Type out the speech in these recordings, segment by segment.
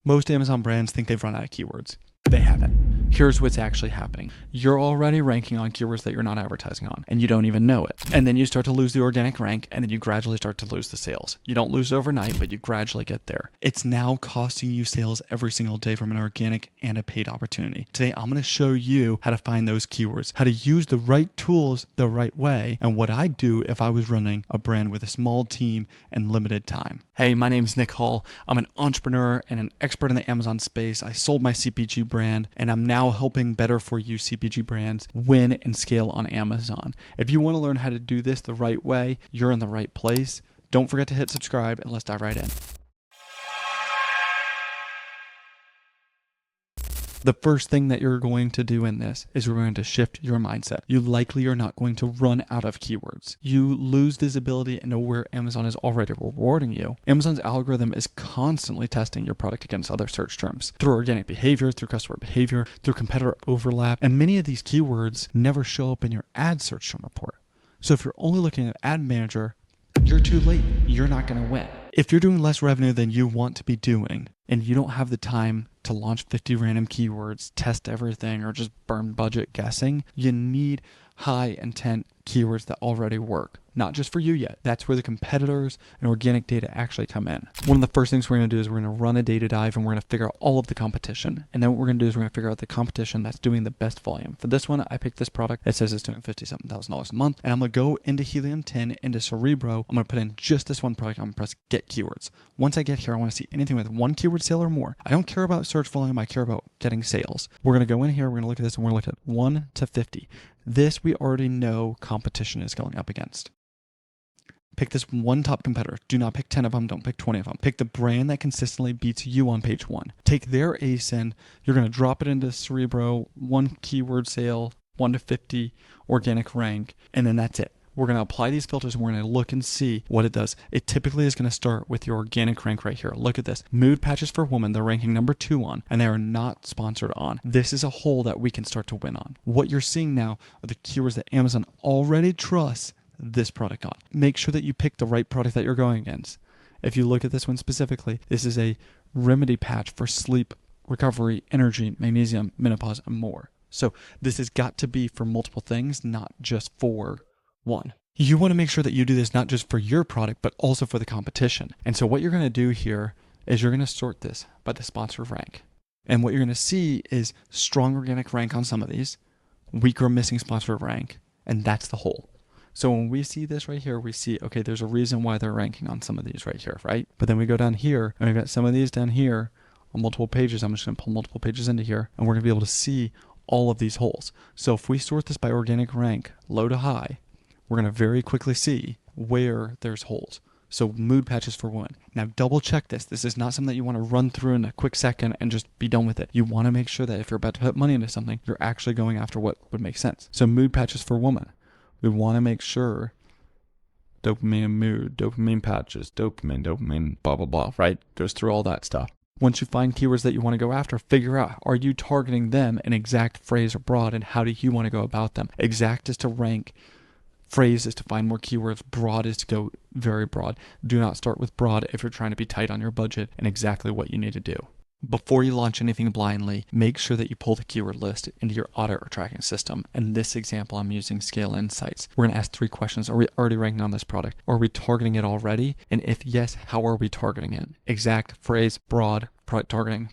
Most Amazon brands think they've run out of keywords. They haven't. Here's what's actually happening. You're already ranking on keywords that you're not advertising on, and you don't even know it. And then you start to lose the organic rank, and then you gradually start to lose the sales. You don't lose overnight, but you gradually get there. It's now costing you sales every single day from an organic and a paid opportunity. Today, I'm going to show you how to find those keywords, how to use the right tools the right way, and what I'd do if I was running a brand with a small team and limited time. Hey, my name's Nick Hall. I'm an entrepreneur and an expert in the Amazon space. I sold my CPG brand, and I'm now helping better for you CPG brands win and scale on Amazon. If you want to learn how to do this the right way, you're in the right place. Don't forget to hit subscribe, and let's dive right in. The first thing that you're going to do in this is we're going to shift your mindset. You likely are not going to run out of keywords. You lose visibility into where Amazon is already rewarding you. Amazon's algorithm is constantly testing your product against other search terms through organic behavior, through customer behavior, through competitor overlap, and many of these keywords never show up in your ad search term report. So if you're only looking at Ad Manager, you're too late. You're not going to win. If you're doing less revenue than you want to be doing, and you don't have the time to launch 50 random keywords, test everything, or just burn budget guessing, you need high intent keywords that already work. Not just for you yet. That's where the competitors and organic data actually come in. One of the first things we're going to do is we're going to run a data dive, and we're going to figure out all of the competition. And then what we're going to do is we're going to figure out the competition that's doing the best volume. For this one, I picked this product that says it's doing $57,000 a month. And I'm going to go into Helium 10, into Cerebro. I'm going to put in just this one product. I'm going to press get keywords. Once I get here, I want to see anything with one keyword sale or more. I don't care about search volume. I care about getting sales. We're going to go in here. We're going to look at this, and we're going to look at 1 to 50. This we already know competition is going up against. Pick this one top competitor. Do not pick 10 of them. Don't pick 20 of them. Pick the brand that consistently beats you on page 1. Take their ASIN. You're going to drop it into Cerebro, one keyword sale, 1 to 50 organic rank, and then that's it. We're going to apply these filters, and we're going to look and see what it does. It typically is going to start with your organic rank right here. Look at this. Mood patches for women, they're ranking number 2 on, and they are not sponsored on. This is a hole that we can start to win on. What you're seeing now are the keywords that Amazon already trusts this product on. Make sure that you pick the right product that you're going against. If you look at this one specifically, this is a remedy patch for sleep, recovery, energy, magnesium, menopause, and more. So this has got to be for multiple things, not just for one. You want to make sure that you do this not just for your product, but also for the competition. And so what you're going to do here is you're going to sort this by the sponsor rank. And what you're going to see is strong organic rank on some of these, weaker missing sponsor rank, and that's the whole. So when we see this right here, we see, okay, there's a reason why they're ranking on some of these right here, right? But then we go down here, and we've got some of these down here on multiple pages. I'm just going to pull multiple pages into here, and we're going to be able to see all of these holes. So if we sort this by organic rank, low to high, we're going to very quickly see where there's holes. So mood patches for women. Now double check this. This is not something that you want to run through in a quick second and just be done with it. You want to make sure that if you're about to put money into something, you're actually going after what would make sense. So mood patches for women. We want to make sure dopamine mood, dopamine patches, dopamine, blah, blah, blah, right? Goes through all that stuff. Once you find keywords that you want to go after, figure out, are you targeting them in exact, phrase, or broad, and how do you want to go about them? Exact is to rank, phrase is to find more keywords, broad is to go very broad. Do not start with broad if you're trying to be tight on your budget and exactly what you need to do. Before you launch anything blindly, make sure that you pull the keyword list into your audit or tracking system. In this example, I'm using Scale Insights. We're going to ask 3 questions. Are we already ranking on this product? Are we targeting it already? And if yes, how are we targeting it? Exact, phrase, broad, product targeting,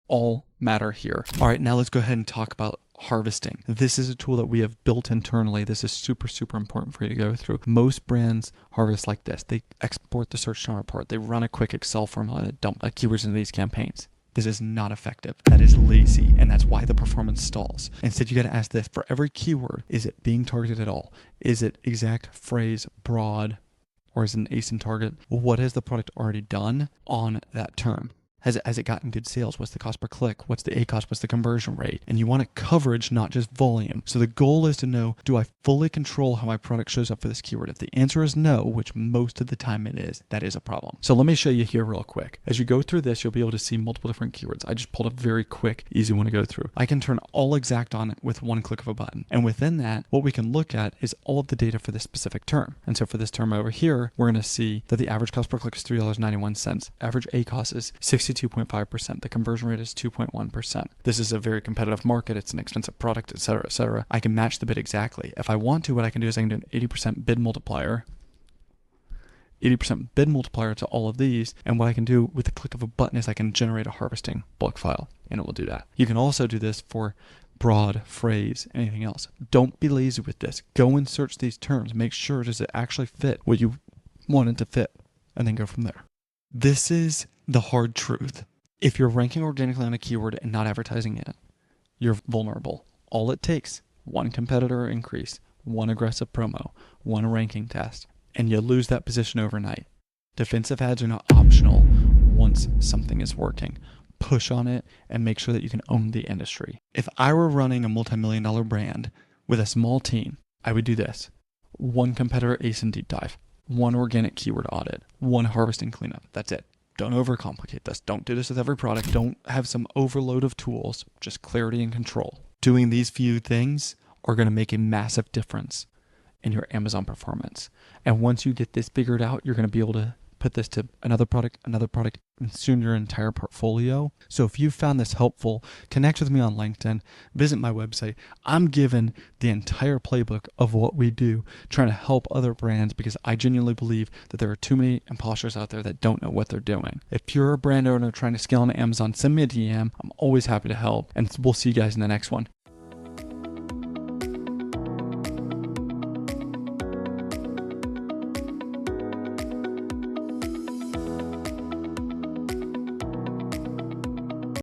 all matter here. All right, now let's go ahead and talk about harvesting. This is a tool that we have built internally. This is super, super important for you to go through. Most brands harvest like this. They export the search term report. They run a quick Excel formula to dump keywords into these campaigns. This is not effective. That is lazy, and that's why the performance stalls. Instead, you got to ask this. For every keyword, is it being targeted at all? Is it exact, phrase, broad, or is it an ASIN target? What has the product already done on that term? Has it gotten good sales? What's the cost per click? What's the ACoS? What's the conversion rate? And you want a coverage, not just volume. So the goal is to know, do I fully control how my product shows up for this keyword? If the answer is no, which most of the time it is, that is a problem. So let me show you here real quick. As you go through this, you'll be able to see multiple different keywords. I just pulled a very quick, easy one to go through. I can turn all exact on it with one click of a button. And within that, what we can look at is all of the data for this specific term. And so for this term over here, we're going to see that the average cost per click is $3.91. Average ACoS is 62.5%. The conversion rate is 2.1%. This is a very competitive market. It's an expensive product, etc., etc. I can match the bid exactly. If I want to, what I can do is I can do an 80% bid multiplier. 80% bid multiplier to all of these, and what I can do with the click of a button is I can generate a harvesting bulk file, and it will do that. You can also do this for broad, phrase, anything else. Don't be lazy with this. Go and search these terms. Make sure does it actually fit what you want it to fit, and then go from there. This is the hard truth. If you're ranking organically on a keyword and not advertising it, you're vulnerable. All it takes, one competitor increase, one aggressive promo, one ranking test, and you lose that position overnight. Defensive ads are not optional once something is working. Push on it and make sure that you can own the industry. If I were running a multi-million-dollar brand with a small team, I would do this. One competitor ASIN deep dive, one organic keyword audit, one harvesting cleanup. That's it. Don't overcomplicate this. Don't do this with every product. Don't have some overload of tools, just clarity and control. Doing these few things are going to make a massive difference in your Amazon performance. And once you get this figured out, you're going to be able to put this to another product, and soon your entire portfolio. So if you found this helpful, connect with me on LinkedIn, visit my website. I'm given the entire playbook of what we do, trying to help other brands, because I genuinely believe that there are too many imposters out there that don't know what they're doing. If you're a brand owner trying to scale on Amazon, send me a DM. I'm always happy to help, and we'll see you guys in the next one.